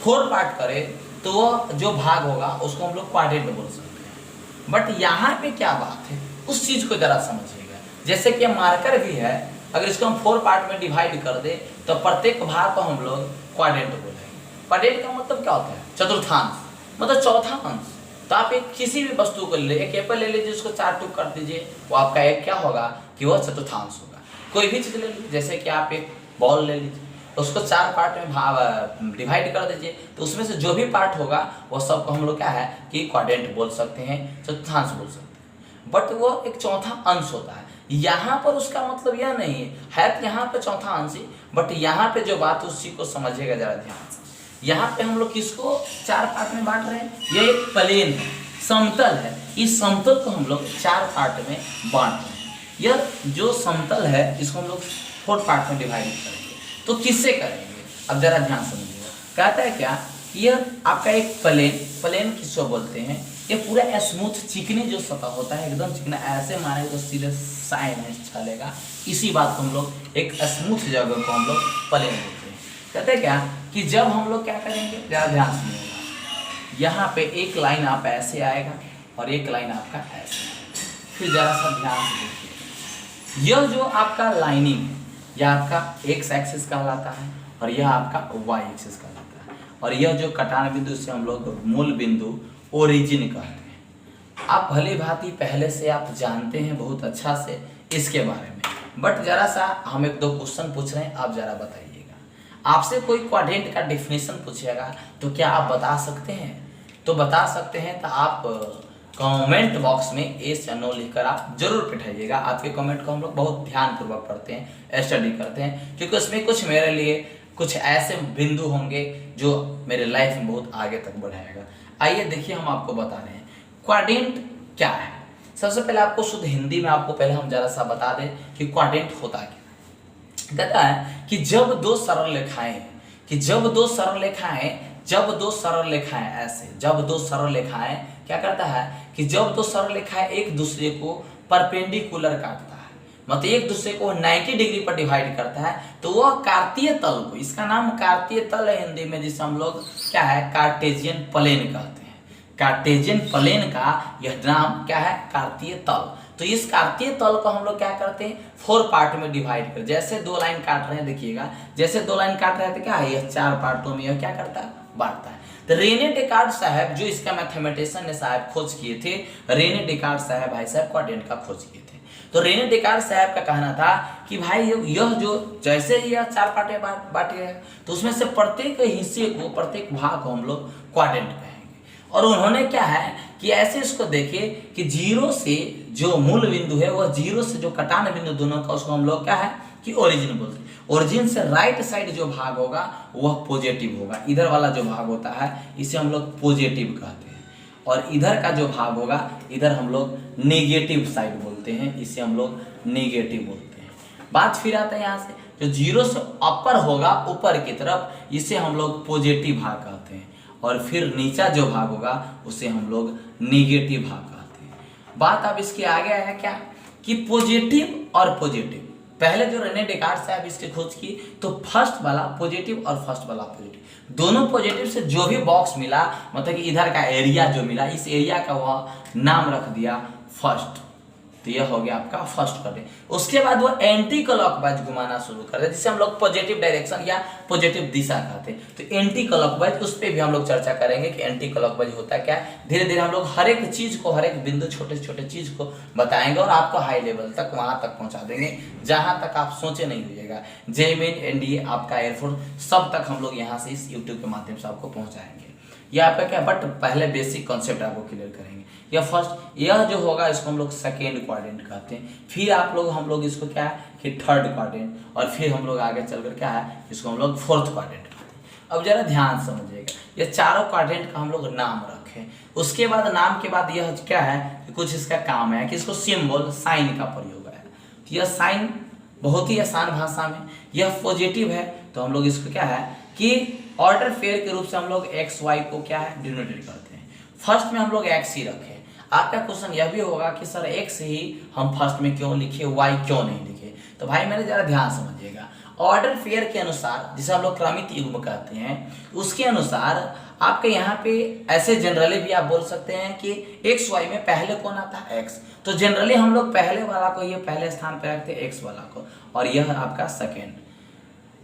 4 पार्ट करें तो वह जो भाग होगा उसको हम लोग क्वाड्रेंट बोल सकते हैं। बट यहाँ पे क्या बात है उस चीज को जरा समझिएगा। जैसे कि मार्कर भी है, अगर इसको हम 4 पार्ट में डिवाइड कर दे तो प्रत्येक भाग को हम लोग क्वाड्रेंट बोलेंगे। क्वाड्रेंट का मतलब क्या होता है, चतुर्थांश, मतलब चौथा अंश। तो आप एक किसी भी वस्तु को ले, एक एप्पल ले लीजिए, उसको 4 टुकड़ा कर दीजिए, वो आपका एक क्या होगा कि वह चतुर्थांश होगा। कोई भी चीज ले लीजिए, जैसे कि आप एक बॉल ले लीजिए, उसको 4 पार्ट में डिवाइड कर दीजिए, तो उसमें से जो भी पार्ट होगा वो सबको हम लोग क्या है कि क्वाड्रेंट बोल सकते हैं, चतुर्थांश बोल सकते हैं। बट वो एक चौथा अंश होता है। यहाँ पर उसका मतलब यह नहीं है तो यहाँ पे चौथा अंश ही, बट यहाँ पे जो बात उसी को समझिएगा जरा ध्यान से। यहाँ पे हम लोग किसको 4 पार्ट में बांट रहे हैं, ये एक प्लेन है, समतल है। इस समतल को हम लोग 4 पार्ट में बांट रहे हैं। यह जो समतल है इसको हम लोग 4 पार्ट में डिवाइड करेंगे। तो किससे करेंगे, अब जरा ध्यान समझिएगा। कहता है क्या, यह आपका एक प्लेन, प्लेन किसको बोलते हैं, ये पूरा स्मूथ चिकनी जो सतह होता है एकदम चिकना, ऐसे मारे तो सीधे साइन है चलेगा। इसी बात को हम लोग एक स्मूथ जगह को हम लोग प्लेन बोलते हैं। कहते हैं क्या कि जब हम लोग क्या करेंगे, जरा ध्यान सुनिएगा। यहाँ पे एक लाइन आप ऐसे आएगा और एक लाइन आपका ऐसे, फिर जरा सा ध्यान से देखिए। यह जो आपका लाइनिंग है यह आपका एक्स एक्सिस कहलाता है और यह आपका वाई एक्सिस कहलाता है, और यह जो कटान बिंदु से हम लोग मूल बिंदु ओरिजिन कहते हैं। आप भली भांति पहले से आप जानते हैं बहुत अच्छा से इसके बारे में, बट जरा सा हम 1-2 क्वेश्चन पूछ रहे हैं, आप जरा बताइएगा। आपसे कोई क्वाड्रेंट का डेफिनेशन पूछेगा तो क्या आप बता सकते हैं, तो बता सकते हैं। तो आप कमेंट बॉक्स में एस या नो लिखकर आप जरूर पिठाइएगा। आपके कमेंट को हम लोग बहुत ध्यानपूर्वक पढ़ते हैं, स्टडी करते हैं, क्योंकि उसमें कुछ मेरे लिए कुछ ऐसे बिंदु होंगे जो मेरे लाइफ में बहुत आगे तक बढ़ाएगा। आइए देखिए हम आपको बता रहे हैं क्वाड्रेंट क्या है। सबसे पहले आपको शुद्ध हिंदी में आपको पहले हम जरा सा बता दें कि क्वाड्रेंट होता क्या है। कहता है कि जब दो सरल रेखाएं, कि जब दो सरल रेखाएं, जब दो सरल रेखाएं ऐसे, जब दो सरल रेखाएं क्या करता है कि जब दो सरल रेखाएं एक दूसरे को परपेंडिकुलर काटता है, मतलब एक दूसरे को 90 डिग्री पर डिवाइड करता है, तो वह कार्तीय तल को, इसका नाम कार्तीय तल है हिंदी में, जिसे हम लोग क्या है कार्टेशियन प्लेन कहते हैं। कार्टेशियन प्लेन का यह नाम क्या है कार्तीय तल। तो इस कार्तीय तल को हम लोग क्या करते हैं 4 पार्ट में डिवाइड कर, जैसे 2 लाइन काट रहे हैं, देखिएगा जैसे 2 लाइन काट रहे हैं तो क्या है यह 4 पार्टों में यह क्या करता है बांटता है। तो रेने डेकार्ट साहब जो इसका मैथमेटिशियन ने साहब खोज किए थे, रेने डेकार्ट साहब भाई साहब क्वाड्रेंट का खोज किए थे। तो रेने डेकार्ट साहब का कहना था कि भाई यह जो जैसे ही यह 4 पार्ट में बांटे हैं तो उसमें से प्रत्येक हिस्से को, प्रत्येक भाग को हम लोग क्वाड्रेंट कहेंगे। और उन्होंने क्या है कि ऐसे इसको देखे कि जीरो से जो मूल बिंदु है वह जीरो से जो कटान बिंदु दोनों का, उसको हम लोग क्या है कि ओरिजिन बोलते हैं। ओरिजिन से राइट साइड जो भाग होगा वह पॉजिटिव होगा, इधर वाला जो भाग होता है इसे हम लोग पॉजिटिव कहते हैं, और इधर का जो भाग होगा इधर हम लोग नेगेटिव साइड बोलते हैं, इसे हम लोग नेगेटिव बोलते हैं। बात फिर आता है यहाँ से, जो जीरो से अपर होगा ऊपर की तरफ, इसे हम लोग पॉजिटिव भाग कहते हैं, और फिर नीचा जो भाग होगा उसे हम लोग नेगेटिव भाग कहते हैं। बात अब इसके आगे है क्या कि पॉजिटिव और पॉजिटिव, पहले जो रेने डेकार्ट साहब इसकी खोज की तो फर्स्ट वाला पॉजिटिव और फर्स्ट वाला पॉजिटिव, दोनों पॉजिटिव से जो भी बॉक्स मिला, मतलब कि इधर का एरिया जो मिला, इस एरिया का वह नाम रख दिया फर्स्ट। तो यह हो गया आपका फर्स्ट क्वाड्रेंट। उसके बाद वो एंटी क्लॉकवाइज घुमाना शुरू कर दे, जिसे हम लोग पॉजिटिव डायरेक्शन या पॉजिटिव दिशा कहते हैं। तो एंटी क्लॉकवाइज, उस पर भी हम लोग चर्चा करेंगे कि एंटी क्लॉकवाइज होता क्या है। धीरे धीरे हम लोग हर एक चीज को, हर एक बिंदु, छोटे छोटे चीज को बताएंगे और आपको हाई लेवल तक, वहां तक पहुंचा देंगे जहां तक आप सोचे नहीं होइएगा। जेईई मेन, एनडीए, आपका एयरफोर्स, सब तक हम लोग यहाँ से इस यूट्यूब के माध्यम से आपको पहुंचाएंगे। यह आपका क्या, बट पहले बेसिक कॉन्सेप्ट आपको क्लियर करेंगे। यह फर्स्ट, यह जो होगा इसको हम लोग सेकेंड क्वाड्रेंट कहते हैं। फिर हम लोग इसको क्या है कि थर्ड क्वाड्रेंट, और फिर हम लोग आगे चलकर क्या है इसको हम लोग फोर्थ क्वाड्रेंट कहते हैं। अब जरा ध्यान समझिएगा, ये चारों क्वाड्रेंट का हम लोग नाम रखें। उसके बाद नाम के बाद यह क्या है कि कुछ इसका काम है कि इसको सिंबल, साइन का प्रयोग है। तो यह साइन बहुत ही आसान भाषा में, यह पॉजिटिव है तो हम लोग इसको क्या है कि ऑर्डर फेयर के रूप से हम लोग एक्स वाई को क्या है डिनोटेट करते हैं। फर्स्ट में हम लोग एक्स ही रखें। आपका क्वेश्चन यह भी होगा कि सर एक्स ही हम फर्स्ट में क्यों लिखे, वाई क्यों नहीं लिखे। तो भाई मेरे जरा ध्यान समझिएगा, ऑर्डर फेयर के अनुसार, जिसे हम लोग क्रमित युग्म कहते हैं, उसके अनुसार आपके यहाँ पे ऐसे जनरली भी आप बोल सकते हैं कि एक्स वाई में पहले कौन आता है एक्स, तो जनरली हम लोग पहले वाला को ये पहले स्थान पर रखते हैं एक्स वाला को, और यह आपका सेकेंड,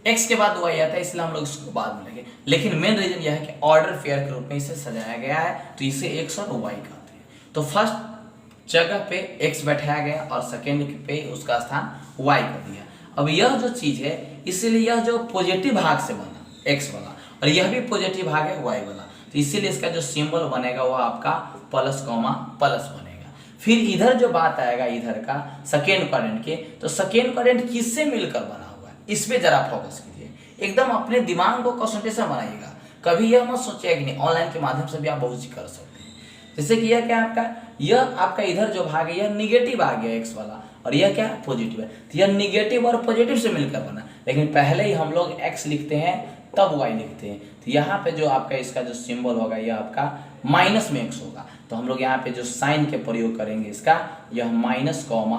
एक्स के बाद वाई आता है, इसलिए हम लोग इसको बाद में लेंगे। लेकिन मेन रीजन यह है कि ऑर्डर फेयर के रूप में इसे सजाया गया है, तो इसे एक्स और वाई कहते हैं। तो फर्स्ट जगह पे एक्स बैठाया गया और सेकेंड पे उसका स्थान वाई कर दिया। अब यह जो चीज है, इसीलिए यह जो पॉजिटिव भाग से बना एक्स वाला, और यह भी पॉजिटिव भाग है वाई वाला, तो इसीलिए इसका जो सिंबल बनेगा वो आपका प्लस कॉमा प्लस बनेगा। फिर इधर जो बात आएगा इधर का सेकेंड क्वाड्रेंट के, तो सेकेंड क्वाड्रेंट किससे मिलकर बना, इस पे जरा फोकस कीजिए, एकदम अपने दिमाग को कंसंट्रेशन बनाइएगा। कभी यह मत सोचिए कि नहीं, ऑनलाइन के माध्यम से भी आप बहुत चीज कर सकते हैं। जैसे कि यह क्या आपका, यह आपका इधर जो भाग है यह निगेटिव आ गया एक्स वाला, और यह क्या पॉजिटिव है, तो यह निगेटिव और पॉजिटिव से मिलकर बना। लेकिन पहले ही हम लोग एक्स लिखते हैं तब वाई लिखते हैं, तो यहाँ पे जो आपका इसका जो सिंबल होगा यह आपका माइनस में एक्स होगा, तो हम लोग यहाँ पे जो साइन के प्रयोग करेंगे इसका, यह माइनस कॉमा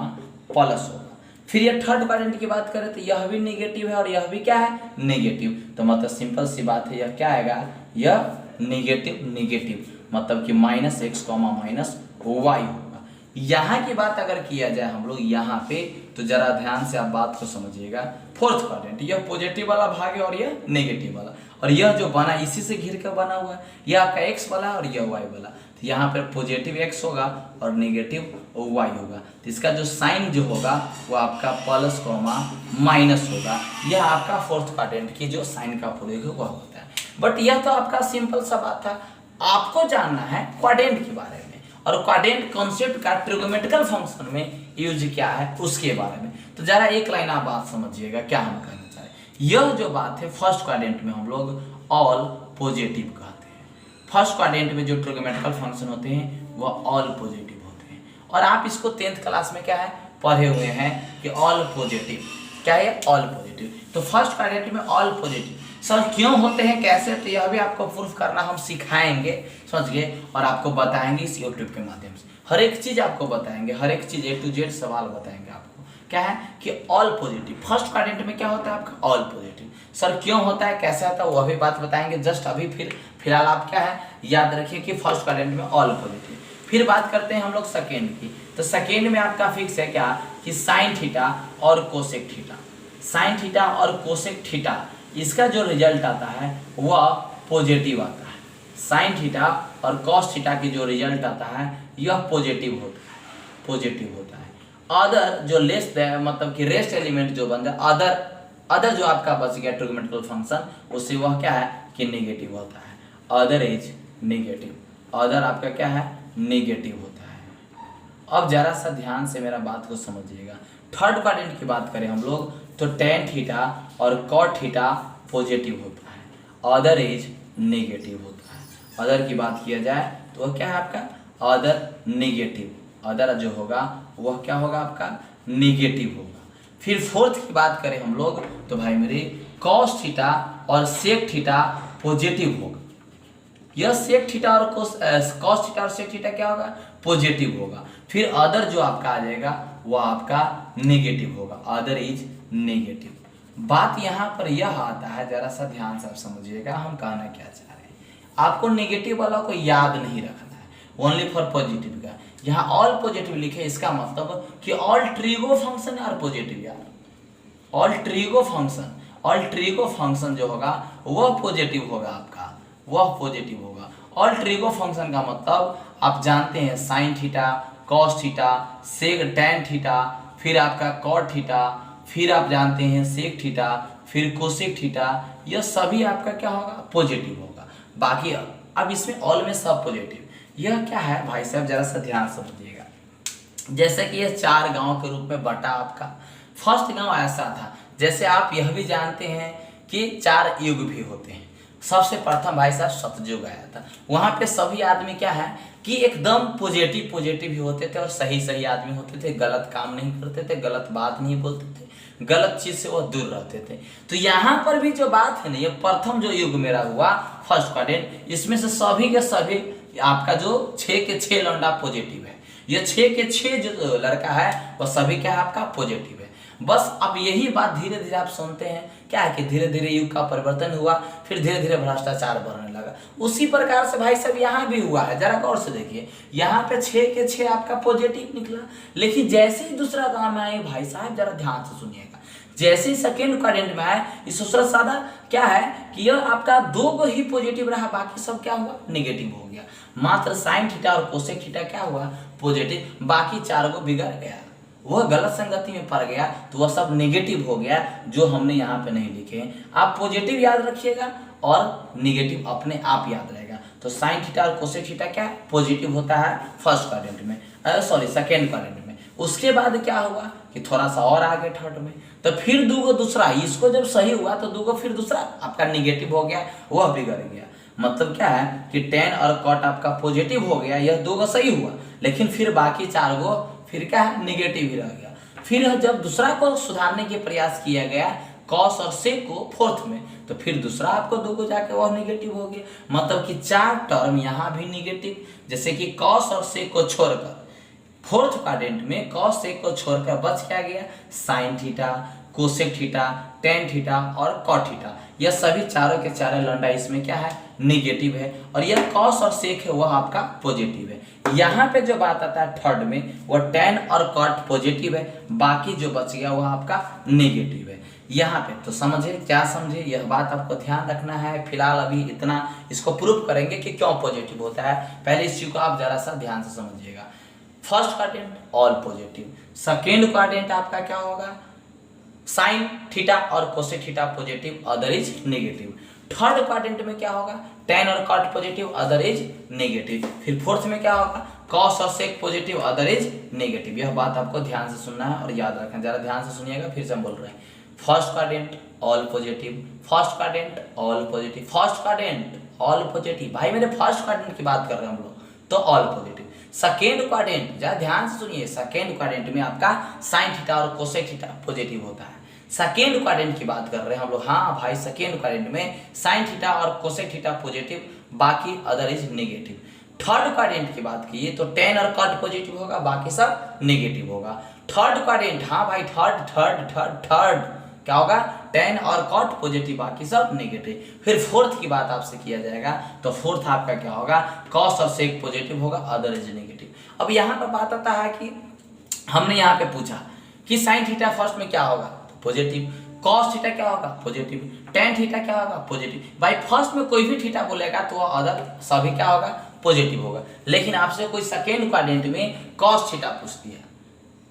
प्लस होगा। फिर यह थर्ड क्वाड्रेंट की बात करें तो यह भी नेगेटिव है और यह भी क्या है नेगेटिव, तो मतलब सिंपल सी बात है, यह क्या आएगा, यह नेगेटिव नेगेटिव, मतलब कि minus x comma minus y होगा। यहाँ की बात अगर किया जाए हम लोग यहाँ पे, तो जरा ध्यान से आप बात को समझिएगा। फोर्थ क्वाड्रेंट, यह पॉजिटिव वाला भाग है और यह नेगेटिव वाला, और यह जो बना इसी से घिर कर बना हुआ है, यह आपका एक्स वाला और यह वाई वाला। तो यहाँ पर पॉजिटिव एक्स होगा और नेगेटिव वाई होगा, तो इसका जो साइन जो होगा वो आपका प्लस कॉमा माइनस होगा। यह आपका फोर्थ क्वाड्रेंट की जो साइन का प्रयोग है वह होता है। बट यह तो आपका सिंपल सा बात था, आपको जानना है क्वाड्रेंट के बारे में, और क्वाड्रेंट कॉन्सेप्ट का ट्रिगोनोमेट्रिकल फंक्शन में यूज क्या है उसके बारे में। तो जरा एक लाइन आप बात समझिएगा क्या हम कहना चाह रहे हैं। यह जो बात है फर्स्ट क्वाड्रेंट में हम लोग ऑल पॉजिटिव कहते हैं। फर्स्ट क्वाड्रेंट में जो ट्रिगोनोमेट्रिकल फंक्शन होते हैं वह ऑल पॉजिटिव होते हैं, और आप इसको 10th क्लास में क्या है पढ़े हुए हैं कि ऑल पॉजिटिव। क्या है, ऑल पॉजिटिव। तो फर्स्ट क्वाड्रेंट में ऑल पॉजिटिव। सर क्यों होते हैं, कैसे, तो यह भी आपको प्रूफ करना हम सिखाएंगे, समझ गए, और आपको बताएंगे इस यूट्यूब के माध्यम से। हर एक चीज आपको बताएंगे, हर एक चीज A to Z सवाल बताएंगे आपको। क्या है कि ऑल पॉजिटिव, फर्स्ट क्वाड्रेंट में क्या होता है आपका, ऑल पॉजिटिव। सर क्यों होता है, कैसे होता है, वह भी बात बताएंगे। जस्ट अभी फिलहाल आप क्या है याद रखिए कि फर्स्ट क्वाड्रेंट में ऑल पॉजिटिव। फिर बात करते हैं हम लोग सेकेंड की। तो सेकेंड में आपका फिक्स है क्या कि साइन थीटा और कोसेक थीटा। साइन थीटा और कोसेक थीटा, इसका जो रिजल्ट आता है वह पॉजिटिव आता है। साइन थीटा और कॉस थीटा की जो रिजल्ट आता है यह पॉजिटिव होता है, पॉजिटिव होता है। अदर जो लेस मतलब कि रेस्ट एलिमेंट जो बन जाए, अदर जो आपका बच गया ट्रिग्नोमेट्रिकल फंक्शन, उससे वह क्या है कि नेगेटिव होता है। अदर इज नेगेटिव, अदर आपका क्या है, नेगेटिव होता है। अब जरा सा ध्यान से मेरा बात को समझिएगा। थर्ड क्वाड्रेंट की बात करें हम लोग तो टेन थीटा और कॉट थीटा पॉजिटिव होता है, अदर इज नेगेटिव होता है। अदर की बात किया जाए तो वह क्या है आपका, अदर नेगेटिव। अदर जो होगा वह क्या होगा आपका, नेगेटिव होगा। फिर फोर्थ की बात करें हम लोग तो भाई मेरे कॉस थीटा और सेक थीटा पॉजिटिव होगा। यह सेक थीटा और कॉस थीटा और सेक थीटा क्या होगा, पॉजिटिव होगा। फिर अदर जो आपका आ जाएगा वह आपका नेगेटिव होगा, अदर इज नेगेटिव। बात यहाँ पर यह आता है, जरा सा ध्यान से आप समझिएगा हम कहना क्या चाह रहे हैं। आपको नेगेटिव वाला को याद नहीं रखना है, ओनली फॉर पॉजिटिव का। यहाँ ऑल पॉजिटिव लिखे, इसका मतलब कि all trigo function are positive यार। ऑल ट्रिगो फंक्शन जो होगा वह पॉजिटिव होगा आपका, वह पॉजिटिव होगा। ऑल ट्रिगो फंक्शन का मतलब आप जानते हैं साइन थीटा, कॉस थीटा, सेक टैन थीटा, फिर आपका कॉट थीटा, फिर आप जानते हैं सेक थीटा, फिर कोसेक थीटा, यह सभी आपका क्या होगा, पॉजिटिव होगा। बाकी अब इसमें ऑल में सब पॉजिटिव। यह क्या है भाई साहब, जरा सा ध्यान समझिएगा। जैसे कि यह 4 गांव के रूप में बटा आपका। फर्स्ट गांव ऐसा था, जैसे आप यह भी जानते हैं कि 4 युग भी होते हैं। सबसे प्रथम भाई साहब सतयुग आया था, वहां पे सभी आदमी क्या है कि एकदम पॉजिटिव ही होते थे और सही आदमी होते थे, गलत काम नहीं करते थे, गलत बात नहीं बोलते थे, गलत चीज से वो दूर रहते थे। तो यहाँ पर भी जो बात है ना, ये प्रथम जो युग मेरा हुआ फर्स्ट क्वाड्रेंट, इसमें से सभी के सभी आपका जो 6 के 6 लौंडा पॉजिटिव है। ये 6 के 6 जो लड़का है वह सभी क्या है आपका पॉजिटिव है। बस अब यही बात धीरे धीरे आप सुनते हैं क्या है कि धीरे धीरे युग का परिवर्तन हुआ, फिर धीरे धीरे भ्रष्टाचार बढ़ने लगा। उसी प्रकार से भाई साहब यहाँ भी हुआ है, जरा गौर से देखिए। यहाँ पे 6 के 6 आपका पॉजिटिव निकला, लेकिन जैसे ही दूसरा गांव में आए भाई साहब जरा ध्यान से सुनिएगा, जैसे ही सेकेंड क्वाड्रेंट में आए इस दूसरा सादा क्या है कि यह आपका 2 ही पॉजिटिव रहा, बाकी सब क्या हुआ, नेगेटिव हो गया। मात्र साइन थीटा और कोसेक थीटा क्या हुआ, पॉजिटिव, बाकी 4 को बिगड़ गया, वह गलत संगति में पड़ गया, तो वह सब नेगेटिव हो गया, जो हमने यहाँ पे नहीं लिखे हैं। आप पॉजिटिव याद रखिएगा और नेगेटिव अपने आप याद रहेगा। तो साइन थीटा और कोसेक थीटा क्या है, पॉजिटिव होता है फर्स्ट क्वाड्रेंट में, सेकेंड क्वाड्रेंट में। उसके बाद क्या हुआ कि थोड़ा सा और आगे थर्ड में, तो फिर 2 दूसरा, इसको जब सही हुआ तो 2 फिर दूसरा आपका नेगेटिव हो गया, वह बिगड़ गया। मतलब क्या है कि टेन और कॉट आपका पॉजिटिव हो गया, यह 2 सही हुआ, लेकिन फिर बाकी 4 गो फिर क्या है, नेगेटिव ही रह गया। फिर जब दूसरा को सुधारने के प्रयास किया गया कॉस और सेक को फोर्थ में, तो फिर दूसरा आपको 2 को जाके वह नेगेटिव हो गया। मतलब कि 4 टर्म यहाँ भी नेगेटिव, जैसे कि कॉस और सेक को छोड़कर फोर्थ क्वाड्रेंट में कॉस सेक को छोड़कर बच क्या गया, sine theta, cosec theta, tan theta और कॉट थीटा। यह सभी चारों के चारों लंडा इसमें क्या है, नेगेटिव है, और यह कॉस और सेक है वह आपका पॉजिटिव है। यहाँ पे जो बात आता है थर्ड में, वह टेन और कॉट पॉजिटिव है, बाकी जो बच गया वह आपका नेगेटिव है। यहाँ पे तो समझे, क्या समझे, यह बात आपको ध्यान रखना है। फिलहाल अभी इतना, इसको प्रूफ करेंगे कि क्यों पॉजिटिव होता है। पहले इस चीज को आप जरा सा ध्यान से समझिएगा। First quadrant all positive, second quadrant आपका क्या होगा, साइन थीटा और cosec theta positive, other is negative. Third quadrant में क्या होगा, टेन और cot positive, other is negative. फिर फोर्थ में क्या होगा, कॉस और sec positive, other is negative. यह बात आपको ध्यान से सुनना है और याद रखना, जरा ध्यान से सुनिएगा, फिर से हम बोल रहे हैं। First quadrant all positive, first quadrant all positive, first quadrant all positive. भाई मेरे फर्स्ट क्वाड्रेंट की बात कर रहे हैं हम लोग, तो ऑल पॉजिटिव। सेकेंड क्वाड्रेंट, जरा ध्यान से सुनिए, सेकेंड क्वाड्रेंट में आपका साइन थीटा और कोसेक थीटा पॉजिटिव होता है। सेकेंड क्वाड्रेंट की बात कर रहे हैं हम लोग। हाँ भाई, सेकेंड क्वाड्रेंट में साइन थीटा और कोसेक थीटा पॉजिटिव, बाकी other is negative. Third quadrant की बात कीजिए तो टेन और कट पॉजिटिव होगा, बाकी सब नेगेटिव होगा। थर्ड क्वाड्रेंट, हाँ भाई, थर्ड क्या होगा, टेन और कॉट पॉजिटिव, बाकी सब नेगेटिव। फिर फोर्थ की बात आपसे किया जाएगा तो फोर्थ आपका क्या होगा, कॉस और सेक पॉजिटिव होगा, अदर इज नेगेटिव। अब यहाँ पर बात आता है कि हमने यहाँ पे पूछा कि साइन थीटा फर्स्ट में क्या होगा, पॉजिटिव, कॉस थीटा क्या होगा, पॉजिटिव, टेन थीटा क्या होगा, पॉजिटिव। भाई फर्स्ट में कोई भी थीटा बोलेगा तो अदर सभी क्या होगा, पॉजिटिव होगा। लेकिन आपसे कोई सेकेंड क्वाड्रेंट में कॉस थीटा पूछ दिया,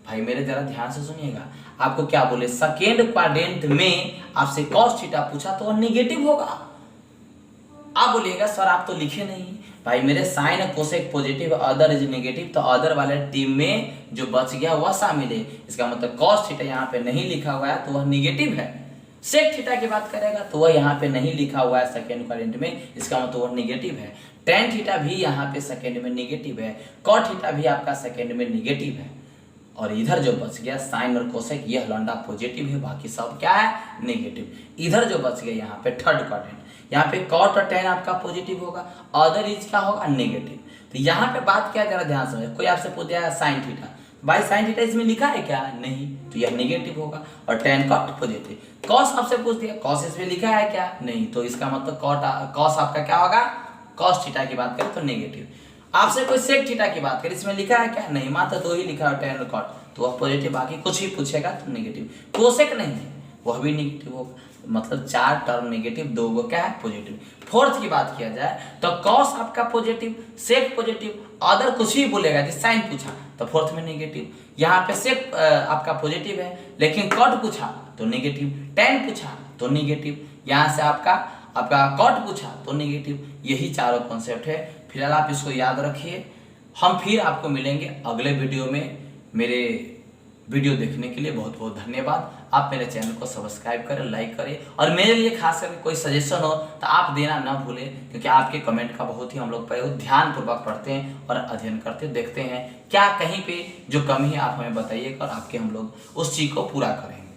भाई मेरे जरा ध्यान से सुनिएगा, आपको क्या बोले, सेकेंड क्वाड्रेंट में आपसे कॉस थीटा पूछा तो नेगेटिव होगा। आप बोलिएगा सर आप तो लिखे नहीं, भाई मेरे sine cosec positive, other is negative, तो अदर वाले टीम में जो बच गया वह शामिल है। इसका मतलब कॉस थीटा यहाँ पे नहीं लिखा हुआ है तो वह नेगेटिव है। सेक थीटा की बात करेगा तो वह यहाँ पे नहीं लिखा हुआ है सेकेंड क्वाड्रेंट में, इसका मतलब वह नेगेटिव है। टेन थीटा भी यहाँ पे सेकेंड में नेगेटिव है, कॉट थीटा भी आपका सेकेंड में नेगेटिव है। और इधर जो बच गया साइन और कोसेक, यह लंडा पॉजिटिव है, बाकी सब क्या है, नेगेटिव। इधर जो बच गया यहाँ पे थर्ड क्वाड्रेंट, यहाँ पे कॉट और टेन आपका पॉजिटिव होगा, अदर इज क्या होगा, नेगेटिव। तो यहाँ पे बात क्या, जरा ध्यान से, कोई आपसे पूछ दिया साइन थीटा, भाई साइन थीटा इसमें लिखा है क्या, नहीं, तो यह नेगेटिव होगा। और टेन कॉट पॉजिटिव। कॉस आपसे पूछ दिया, कॉस इसमें लिखा है क्या, नहीं, तो इसका मतलब कॉस आपका क्या होगा, कॉस थीटा की बात करें तो नेगेटिव। आपसे कोई सेक थीटा की बात करें, इसमें लिखा है क्या, नहीं, मात्र दो ही लिखा है, टेन और कॉट, तो वह पॉजिटिव, बाकी कुछ ही पूछेगा तो नेगेटिव। कोसेक नहीं है, वह भी नेगेटिव होगा, मतलब चार टर्म नेगेटिव, दो गो क्या है, पॉजिटिव। फोर्थ की बात किया जाए तो कॉस आपका पॉजिटिव, सेक पॉजिटिव, अदर कुछ भी बोलेगा, जैसे साइन पूछा तो फोर्थ में नेगेटिव। यहाँ पे सेक आपका पॉजिटिव है, लेकिन कॉट पूछा तो नेगेटिव, टेन पूछा तो नेगेटिव, यहाँ से आपका कॉट पूछा तो नेगेटिव। यही चारों कॉन्सेप्ट है, फिलहाल आप इसको याद रखिए। हम फिर आपको मिलेंगे अगले वीडियो में। मेरे वीडियो देखने के लिए बहुत बहुत धन्यवाद। आप मेरे चैनल को सब्सक्राइब करें, लाइक करें, और मेरे लिए खास करके कोई सजेशन हो तो आप देना ना भूलें, क्योंकि आपके कमेंट का बहुत ही हम लोग ध्यानपूर्वक पढ़ते हैं और अध्ययन करते, देखते हैं क्या कहीं पे जो कमी है आप हमें बताइएगा और आपके हम लोग उस चीज़ को पूरा करेंगे।